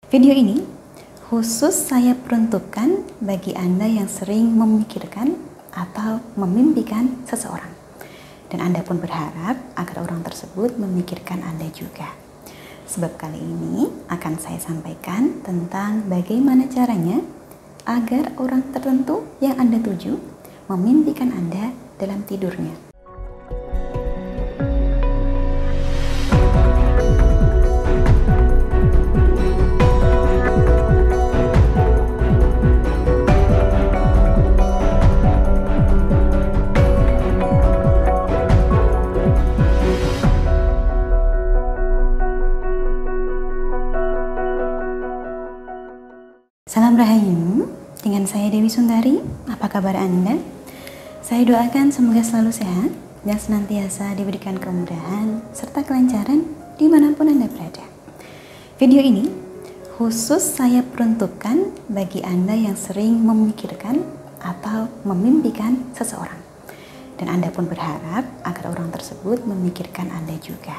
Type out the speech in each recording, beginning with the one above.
Video ini khusus saya peruntukkan bagi Anda yang sering memikirkan atau memimpikan seseorang. Dan Anda pun berharap agar orang tersebut memikirkan Anda juga. Sebab kali ini akan saya sampaikan tentang bagaimana caranya agar orang tertentu yang Anda tuju memimpikan Anda dalam tidurnya. Salam Rahayu, dengan saya Dewi Sundari. Apa kabar Anda? Saya doakan semoga selalu sehat dan senantiasa diberikan kemudahan serta kelancaran dimanapun Anda berada. Video ini khusus saya peruntukkan bagi Anda yang sering memikirkan atau memimpikan seseorang. Dan Anda pun berharap agar orang tersebut memikirkan Anda juga.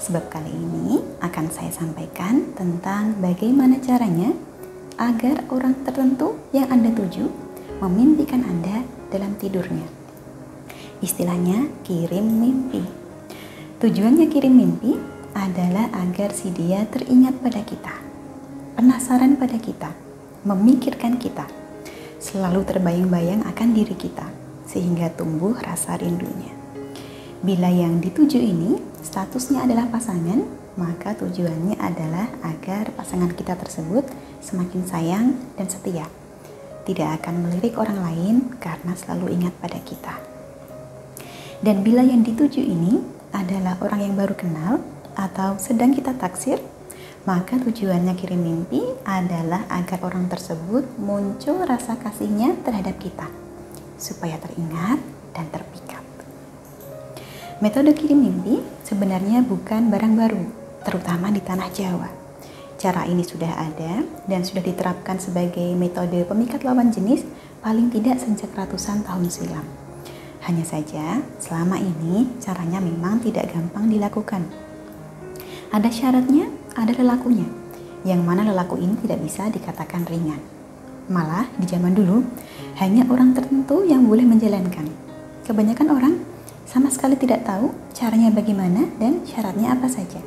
Sebab kali ini akan saya sampaikan tentang bagaimana caranya agar orang tertentu yang Anda tuju memimpikan Anda dalam tidurnya. Istilahnya kirim mimpi. Tujuannya kirim mimpi adalah agar si dia teringat pada kita, penasaran pada kita, memikirkan kita, selalu terbayang-bayang akan diri kita, sehingga tumbuh rasa rindunya. Bila yang dituju ini statusnya adalah pasangan, maka tujuannya adalah agar pasangan kita tersebut semakin sayang dan setia, tidak akan melirik orang lain karena selalu ingat pada kita. Dan bila yang dituju ini adalah orang yang baru kenal atau sedang kita taksir, maka tujuannya kirim mimpi adalah agar orang tersebut muncul rasa kasihnya terhadap kita, supaya teringat dan terpikat. Metode kirim mimpi sebenarnya bukan barang baru, terutama di tanah Jawa. Cara ini sudah ada dan sudah diterapkan sebagai metode pemikat lawan jenis paling tidak sejak ratusan tahun silam. Hanya saja, selama ini caranya memang tidak gampang dilakukan. Ada syaratnya, ada lelakunya, yang mana lelaku ini tidak bisa dikatakan ringan. Malah di zaman dulu, hanya orang tertentu yang boleh menjalankan. Kebanyakan orang sama sekali tidak tahu caranya bagaimana dan syaratnya apa saja.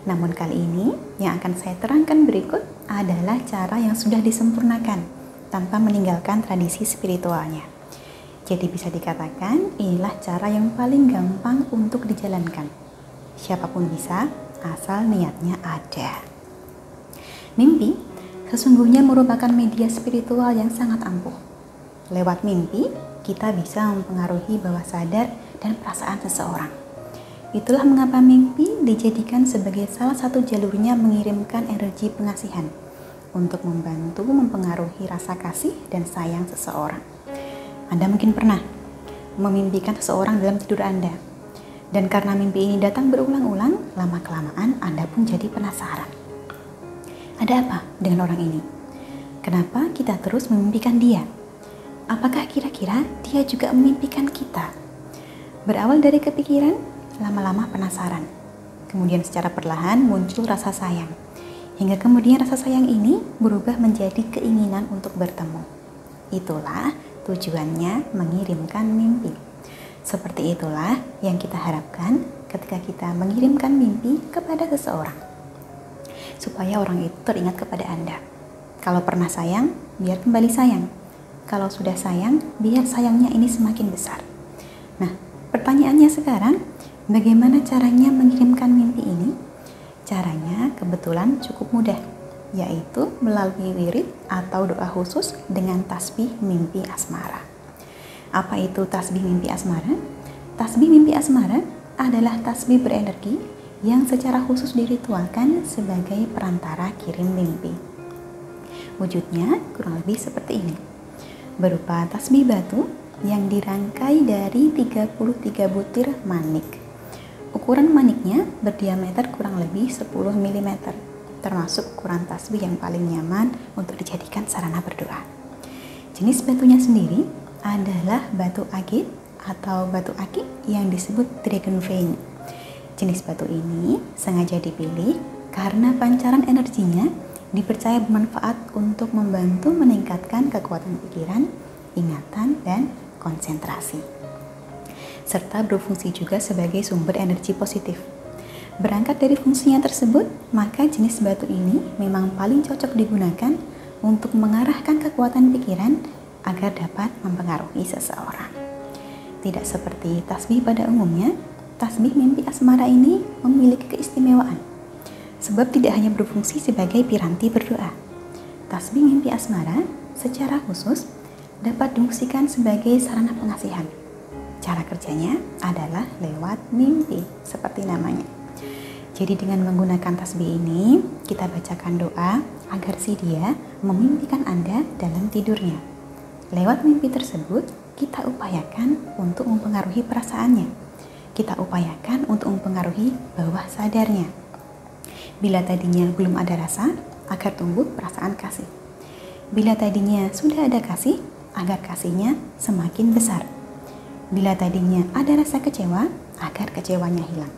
Namun kali ini yang akan saya terangkan berikut adalah cara yang sudah disempurnakan tanpa meninggalkan tradisi spiritualnya. Jadi bisa dikatakan inilah cara yang paling gampang untuk dijalankan. Siapapun bisa, asal niatnya ada. Mimpi sesungguhnya merupakan media spiritual yang sangat ampuh. Lewat mimpi, kita bisa mempengaruhi bawah sadar dan perasaan seseorang. Itulah mengapa mimpi dijadikan sebagai salah satu jalurnya mengirimkan energi pengasihan untuk membantu mempengaruhi rasa kasih dan sayang seseorang. Anda mungkin pernah memimpikan seseorang dalam tidur Anda. Dan karena mimpi ini datang berulang-ulang, lama-kelamaan Anda pun jadi penasaran. Ada apa dengan orang ini? Kenapa kita terus memimpikan dia? Apakah kira-kira dia juga memimpikan kita? Berawal dari kepikiran, lama-lama penasaran. Kemudian secara perlahan muncul rasa sayang. Hingga kemudian rasa sayang ini berubah menjadi keinginan untuk bertemu. Itulah tujuannya mengirimkan mimpi. Seperti itulah yang kita harapkan ketika kita mengirimkan mimpi kepada seseorang. Supaya orang itu teringat kepada Anda. Kalau pernah sayang, biar kembali sayang. Kalau sudah sayang, biar sayangnya ini semakin besar. Nah, pertanyaannya sekarang, bagaimana caranya mengirimkan mimpi ini? Caranya kebetulan cukup mudah, yaitu melalui wirid atau doa khusus dengan tasbih mimpi asmara. Apa itu tasbih mimpi asmara? Tasbih mimpi asmara adalah tasbih berenergi yang secara khusus diritualkan sebagai perantara kirim mimpi. Wujudnya kurang lebih seperti ini. Berupa tasbih batu yang dirangkai dari 33 butir manik. Ukuran maniknya berdiameter kurang lebih 10 mm, termasuk ukuran tasbih yang paling nyaman untuk dijadikan sarana berdoa. Jenis batunya sendiri adalah batu agit atau batu akik yang disebut dragon vein. Jenis batu ini sengaja dipilih karena pancaran energinya dipercaya bermanfaat untuk membantu meningkatkan kekuatan pikiran, ingatan, dan konsentrasi. Serta berfungsi juga sebagai sumber energi positif. Berangkat dari fungsinya tersebut, maka jenis batu ini memang paling cocok digunakan untuk mengarahkan kekuatan pikiran agar dapat mempengaruhi seseorang. Tidak seperti tasbih pada umumnya, tasbih mimpi asmara ini memiliki keistimewaan. Sebab tidak hanya berfungsi sebagai piranti berdoa. Tasbih mimpi asmara secara khusus dapat difungsikan sebagai sarana pengasihan. Cara kerjanya adalah lewat mimpi, seperti namanya. Jadi dengan menggunakan tasbih ini, kita bacakan doa agar si dia memimpikan Anda dalam tidurnya. Lewat mimpi tersebut, kita upayakan untuk mempengaruhi perasaannya. Kita upayakan untuk mempengaruhi bawah sadarnya. Bila tadinya belum ada rasa, agar tumbuh perasaan kasih. Bila tadinya sudah ada kasih, agar kasihnya semakin besar. Bila tadinya ada rasa kecewa, agar kecewanya hilang.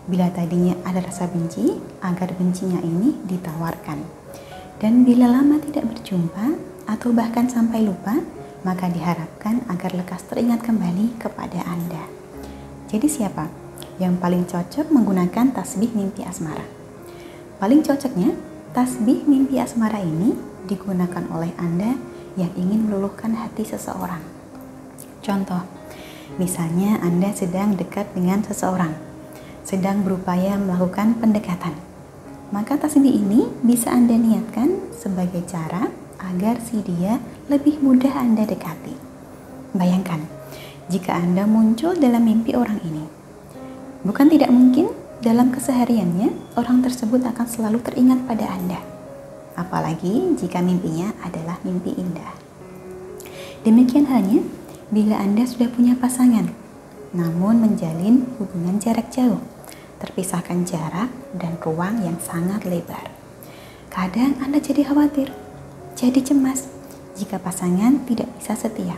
Bila tadinya ada rasa benci, agar bencinya ini ditawarkan. Dan bila lama tidak berjumpa, atau bahkan sampai lupa, maka diharapkan agar lekas teringat kembali kepada Anda. Jadi siapa yang paling cocok menggunakan tasbih mimpi asmara? Paling cocoknya, tasbih mimpi asmara ini digunakan oleh Anda yang ingin meluluhkan hati seseorang. Contoh, misalnya Anda sedang dekat dengan seseorang, sedang berupaya melakukan pendekatan. Maka tasbih ini bisa Anda niatkan sebagai cara agar si dia lebih mudah Anda dekati. Bayangkan, jika Anda muncul dalam mimpi orang ini. Bukan tidak mungkin dalam kesehariannya, orang tersebut akan selalu teringat pada Anda. Apalagi jika mimpinya adalah mimpi indah. Demikian halnya bila Anda sudah punya pasangan, namun menjalin hubungan jarak jauh, terpisahkan jarak dan ruang yang sangat lebar. Kadang Anda jadi khawatir, jadi cemas jika pasangan tidak bisa setia,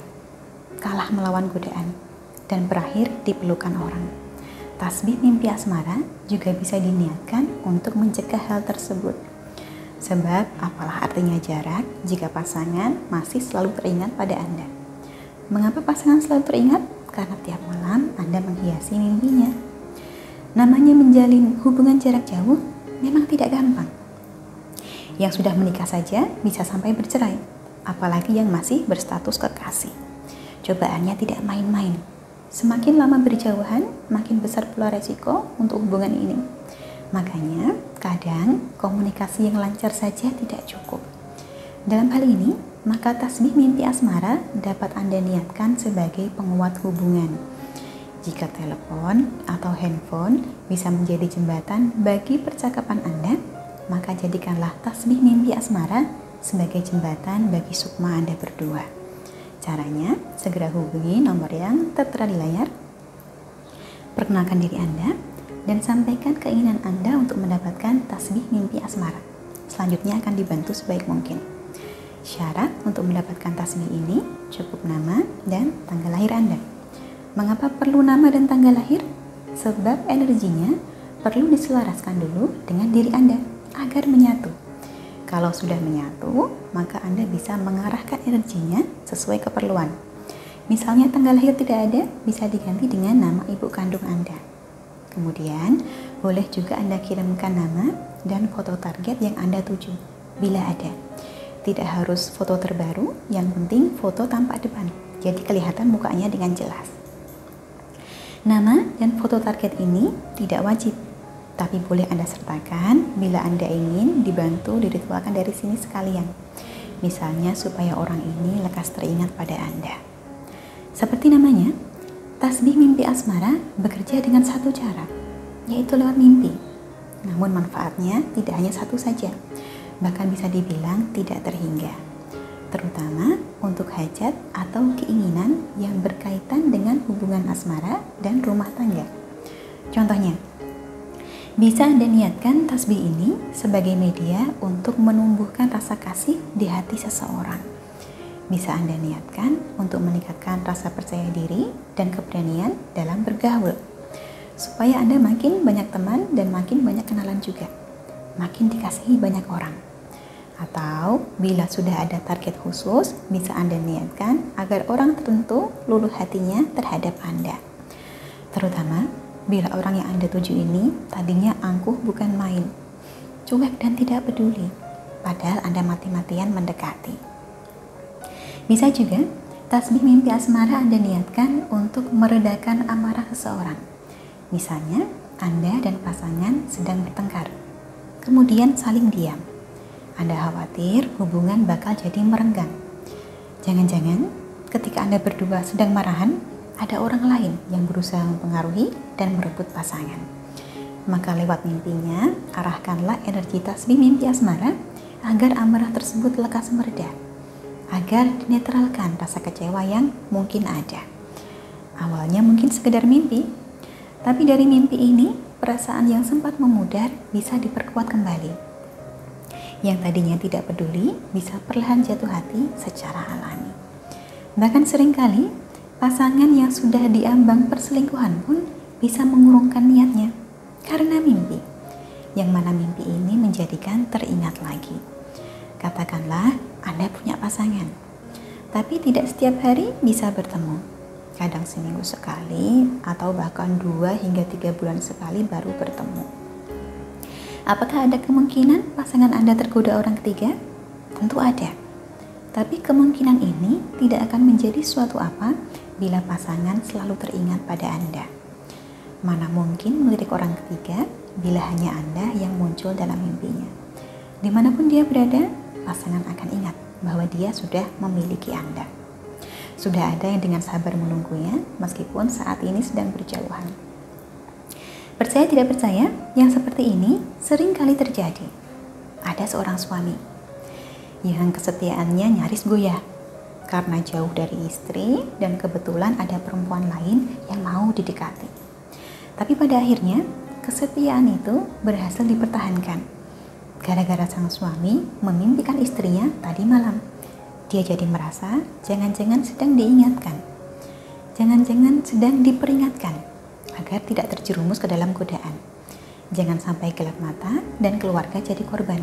kalah melawan godaan, dan berakhir di pelukan orang. Tasbih mimpi asmara juga bisa diniatkan untuk mencegah hal tersebut. Sebab apalah artinya jarak jika pasangan masih selalu teringat pada Anda. Mengapa pasangan selalu teringat? Karena tiap malam Anda menghiasi mimpinya. Namanya menjalin hubungan jarak jauh memang tidak gampang. Yang sudah menikah saja bisa sampai bercerai, apalagi yang masih berstatus kekasih. Cobaannya tidak main-main. Semakin lama berjauhan, makin besar pula resiko untuk hubungan ini. Makanya, kadang komunikasi yang lancar saja tidak cukup. Dalam hal ini, maka tasbih mimpi asmara dapat Anda niatkan sebagai penguat hubungan. Jika telepon atau handphone bisa menjadi jembatan bagi percakapan Anda, maka jadikanlah tasbih mimpi asmara sebagai jembatan bagi sukma Anda berdua. Caranya, segera hubungi nomor yang tertera di layar, perkenalkan diri Anda, dan sampaikan keinginan Anda untuk mendapatkan tasbih mimpi asmara. Selanjutnya akan dibantu sebaik mungkin. Syarat untuk mendapatkan tasbih ini cukup nama dan tanggal lahir Anda. Mengapa perlu nama dan tanggal lahir? Sebab energinya perlu diselaraskan dulu dengan diri Anda agar menyatu. Kalau sudah menyatu, maka Anda bisa mengarahkan energinya sesuai keperluan. Misalnya tanggal lahir tidak ada, bisa diganti dengan nama ibu kandung Anda. Kemudian, boleh juga Anda kirimkan nama dan foto target yang Anda tuju, bila ada. Tidak harus foto terbaru, yang penting foto tampak depan, jadi kelihatan mukanya dengan jelas. Nama dan foto target ini tidak wajib, tapi boleh Anda sertakan bila Anda ingin dibantu diritualkan dari sini sekalian. Misalnya supaya orang ini lekas teringat pada Anda. Seperti namanya, tasbih mimpi asmara bekerja dengan satu cara, yaitu lewat mimpi. Namun manfaatnya tidak hanya satu saja, bahkan bisa dibilang tidak terhingga. Terutama untuk hajat atau keinginan yang berkaitan dengan hubungan asmara dan rumah tangga. Contohnya, bisa Anda niatkan tasbih ini sebagai media untuk menumbuhkan rasa kasih di hati seseorang. Bisa Anda niatkan untuk meningkatkan rasa percaya diri dan keberanian dalam bergaul, supaya Anda makin banyak teman dan makin banyak kenalan juga, makin dikasihi banyak orang. Atau bila sudah ada target khusus, bisa Anda niatkan agar orang tertentu luluh hatinya terhadap Anda. Terutama bila orang yang Anda tuju ini tadinya angkuh bukan main, cuek dan tidak peduli, padahal Anda mati-matian mendekati. Bisa juga tasbih mimpi asmara Anda niatkan untuk meredakan amarah seseorang. Misalnya, Anda dan pasangan sedang bertengkar, kemudian saling diam. Anda khawatir hubungan bakal jadi merenggang. Jangan-jangan ketika Anda berdua sedang marahan, ada orang lain yang berusaha mempengaruhi dan merebut pasangan. Maka lewat mimpinya, arahkanlah energi tasbih mimpi asmara agar amarah tersebut lekas mereda, agar dinetralkan rasa kecewa yang mungkin ada. Awalnya mungkin sekedar mimpi, tapi dari mimpi ini, perasaan yang sempat memudar bisa diperkuat kembali. Yang tadinya tidak peduli bisa perlahan jatuh hati secara alami. Bahkan seringkali pasangan yang sudah diambang perselingkuhan pun bisa mengurungkan niatnya karena mimpi, yang mana mimpi ini menjadikan teringat lagi. Katakanlah Anda punya pasangan, tapi tidak setiap hari bisa bertemu. Kadang seminggu sekali atau bahkan 2 hingga 3 bulan sekali baru bertemu. Apakah ada kemungkinan pasangan Anda tergoda orang ketiga? Tentu ada. Tapi kemungkinan ini tidak akan menjadi suatu apa bila pasangan selalu teringat pada Anda. Mana mungkin melirik orang ketiga bila hanya Anda yang muncul dalam mimpinya. Dimanapun dia berada, pasangan akan ingat bahwa dia sudah memiliki Anda. Sudah ada yang dengan sabar menunggunya meskipun saat ini sedang berjauhan. Percaya tidak percaya, yang seperti ini sering kali terjadi. Ada seorang suami yang kesetiaannya nyaris goyah karena jauh dari istri dan kebetulan ada perempuan lain yang mau didekati. Tapi pada akhirnya, kesetiaan itu berhasil dipertahankan. Gara-gara sang suami memimpikan istrinya tadi malam. Dia jadi merasa jangan-jangan sedang diingatkan. Jangan-jangan sedang diperingatkan agar tidak terjerumus ke dalam godaan. Jangan sampai gelap mata dan keluarga jadi korban.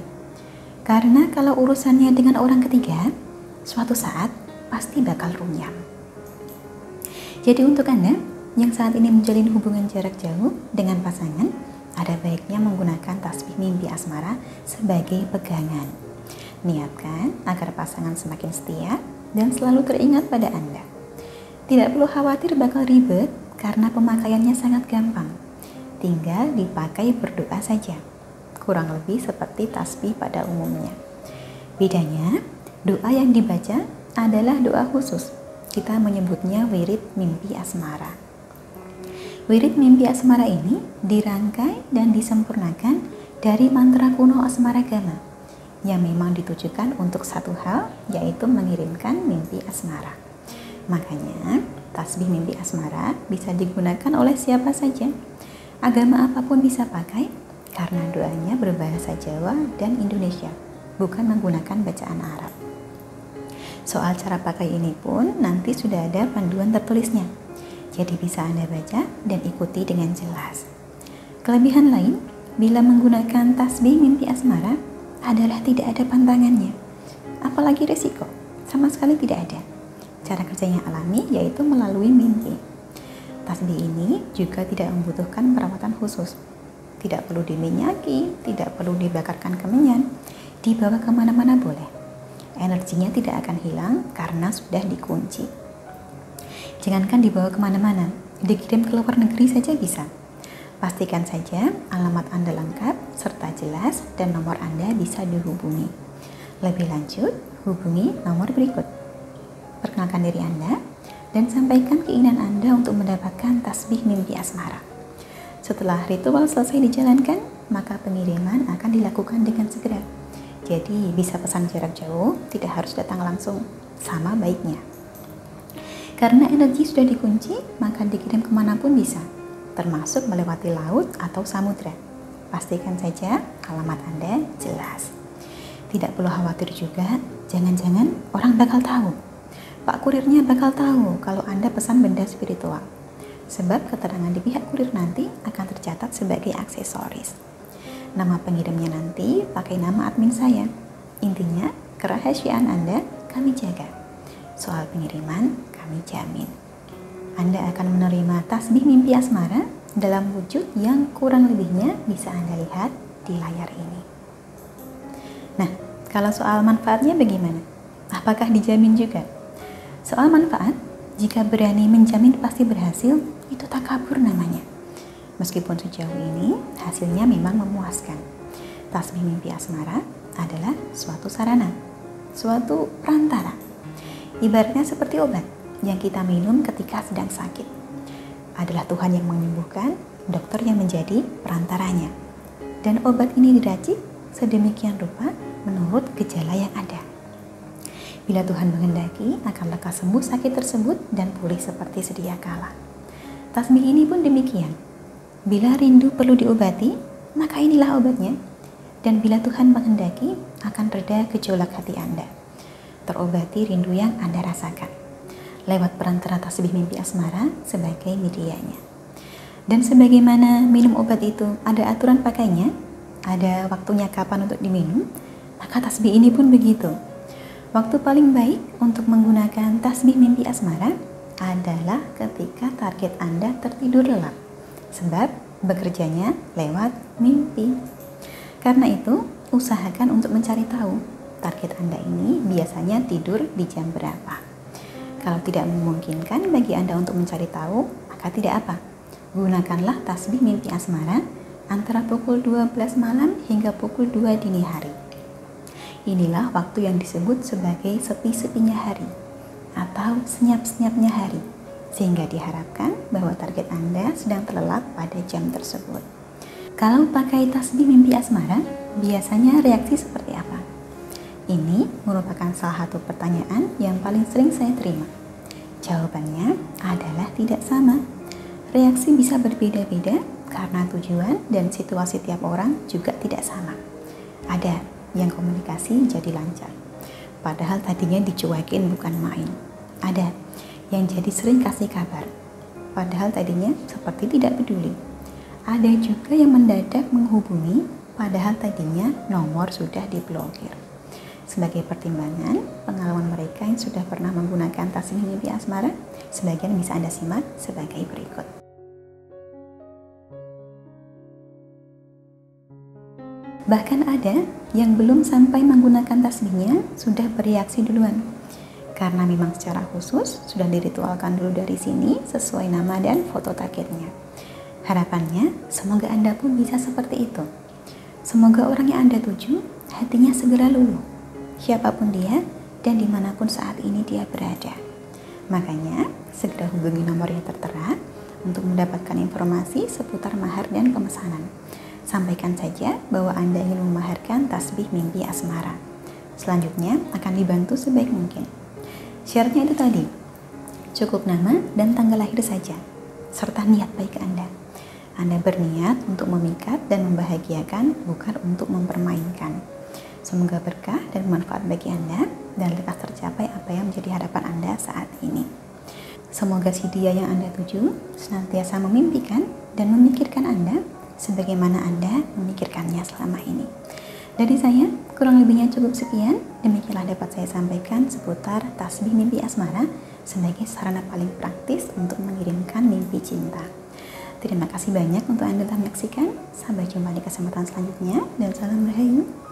Karena kalau urusannya dengan orang ketiga, suatu saat pasti bakal runyam. Jadi untuk Anda yang saat ini menjalin hubungan jarak jauh dengan pasangan, ada baiknya menggunakan tasbih mimpi asmara sebagai pegangan. Niatkan agar pasangan semakin setia dan selalu teringat pada Anda. Tidak perlu khawatir bakal ribet, karena pemakaiannya sangat gampang. Tinggal dipakai berdoa saja. Kurang lebih seperti tasbih pada umumnya. Bedanya, doa yang dibaca adalah doa khusus. Kita menyebutnya wirid mimpi asmara. Wirid mimpi asmara ini dirangkai dan disempurnakan dari mantra kuno asmaragama yang memang ditujukan untuk satu hal, yaitu mengirimkan mimpi asmara. Makanya, tasbih mimpi asmara bisa digunakan oleh siapa saja. Agama apapun bisa pakai karena doanya berbahasa Jawa dan Indonesia, bukan menggunakan bacaan Arab. Soal cara pakai ini pun nanti sudah ada panduan tertulisnya. Jadi bisa Anda baca dan ikuti dengan jelas. Kelebihan lain bila menggunakan tasbih mimpi asmara adalah tidak ada pantangannya. Apalagi resiko, sama sekali tidak ada. Cara kerjanya alami, yaitu melalui mimpi. Tasbih ini juga tidak membutuhkan perawatan khusus. Tidak perlu diminyaki, tidak perlu dibakarkan kemenyan, dibawa kemana-mana boleh. Energinya tidak akan hilang karena sudah dikunci. Jangankan dibawa kemana-mana, dikirim ke luar negeri saja bisa. Pastikan saja alamat Anda lengkap, serta jelas dan nomor Anda bisa dihubungi. Lebih lanjut, hubungi nomor berikut. Perkenalkan diri Anda dan sampaikan keinginan Anda untuk mendapatkan tasbih mimpi asmara. Setelah ritual selesai dijalankan, maka pengiriman akan dilakukan dengan segera. Jadi bisa pesan jarak jauh, tidak harus datang langsung, sama baiknya. Karena energi sudah dikunci, maka dikirim kemanapun bisa, termasuk melewati laut atau samudra. Pastikan saja alamat Anda jelas. Tidak perlu khawatir juga, jangan-jangan orang bakal tahu. Pak kurirnya bakal tahu kalau Anda pesan benda spiritual. Sebab keterangan di pihak kurir nanti akan tercatat sebagai aksesoris. Nama pengirimnya nanti pakai nama admin saya. Intinya, kerahasiaan Anda kami jaga. Soal pengiriman, kami jamin. Anda akan menerima tasbih mimpi asmara dalam wujud yang kurang lebihnya bisa Anda lihat di layar ini. Nah, kalau soal manfaatnya bagaimana? Apakah dijamin juga? Soal manfaat, jika berani menjamin pasti berhasil, itu takabur namanya. Meskipun sejauh ini hasilnya memang memuaskan. Tasbih mimpi asmara adalah suatu sarana, suatu perantara. Ibaratnya seperti obat yang kita minum ketika sedang sakit. Adalah Tuhan yang menyembuhkan, dokter yang menjadi perantaranya. Dan obat ini diracik sedemikian rupa menurut gejala yang ada. Bila Tuhan menghendaki, akan lekas sembuh sakit tersebut dan pulih seperti sedia kala. Tasbih ini pun demikian. Bila rindu perlu diobati, maka inilah obatnya. Dan bila Tuhan menghendaki, akan reda gejolak hati Anda. Terobati rindu yang Anda rasakan lewat perantara tasbih mimpi asmara sebagai medianya. Dan sebagaimana minum obat itu ada aturan pakainya, ada waktunya kapan untuk diminum, maka tasbih ini pun begitu. Waktu paling baik untuk menggunakan tasbih mimpi asmara adalah ketika target Anda tertidur lelap, sebab bekerjanya lewat mimpi. Karena itu, usahakan untuk mencari tahu target Anda ini biasanya tidur di jam berapa. Kalau tidak memungkinkan bagi Anda untuk mencari tahu, maka tidak apa. Gunakanlah tasbih mimpi asmara antara pukul 12 malam hingga pukul 2 dini hari. Inilah waktu yang disebut sebagai sepi-sepinya hari atau senyap-senyapnya hari, sehingga diharapkan bahwa target Anda sedang terlelap pada jam tersebut. Kalau pakai tasbih mimpi asmara, biasanya reaksi seperti apa? Ini merupakan salah satu pertanyaan yang paling sering saya terima. Jawabannya adalah tidak sama. Reaksi bisa berbeda-beda karena tujuan dan situasi tiap orang juga tidak sama. Ada yang komunikasi jadi lancar, padahal tadinya dicuekin bukan main. Ada yang jadi sering kasih kabar, padahal tadinya seperti tidak peduli. Ada juga yang mendadak menghubungi, padahal tadinya nomor sudah diblokir. Sebagai pertimbangan, pengalaman mereka yang sudah pernah menggunakan tasbih mimpi asmara, sebagian bisa Anda simak sebagai berikut. Bahkan ada yang belum sampai menggunakan tasbihnya sudah bereaksi duluan. Karena memang secara khusus sudah diritualkan dulu dari sini sesuai nama dan foto targetnya. Harapannya, semoga Anda pun bisa seperti itu. Semoga orang yang Anda tuju, hatinya segera luluh. Siapapun dia dan dimanapun saat ini dia berada. Makanya segera hubungi nomor yang tertera untuk mendapatkan informasi seputar mahar dan pemesanan. Sampaikan saja bahwa Anda ingin memaharkan tasbih mimpi asmara. Selanjutnya akan dibantu sebaik mungkin. Syaratnya itu tadi, cukup nama dan tanggal lahir saja, serta niat baik Anda. Anda berniat untuk memikat dan membahagiakan, bukan untuk mempermainkan. Semoga berkah dan bermanfaat bagi Anda dan lekas tercapai apa yang menjadi harapan Anda saat ini. Semoga si dia yang Anda tuju senantiasa memimpikan dan memikirkan Anda sebagaimana Anda memikirkannya selama ini. Dari saya, kurang lebihnya cukup sekian. Demikianlah dapat saya sampaikan seputar tasbih mimpi asmara sebagai sarana paling praktis untuk mengirimkan mimpi cinta. Terima kasih banyak untuk Anda telah menyaksikan. Sampai jumpa di kesempatan selanjutnya dan salam rahayu.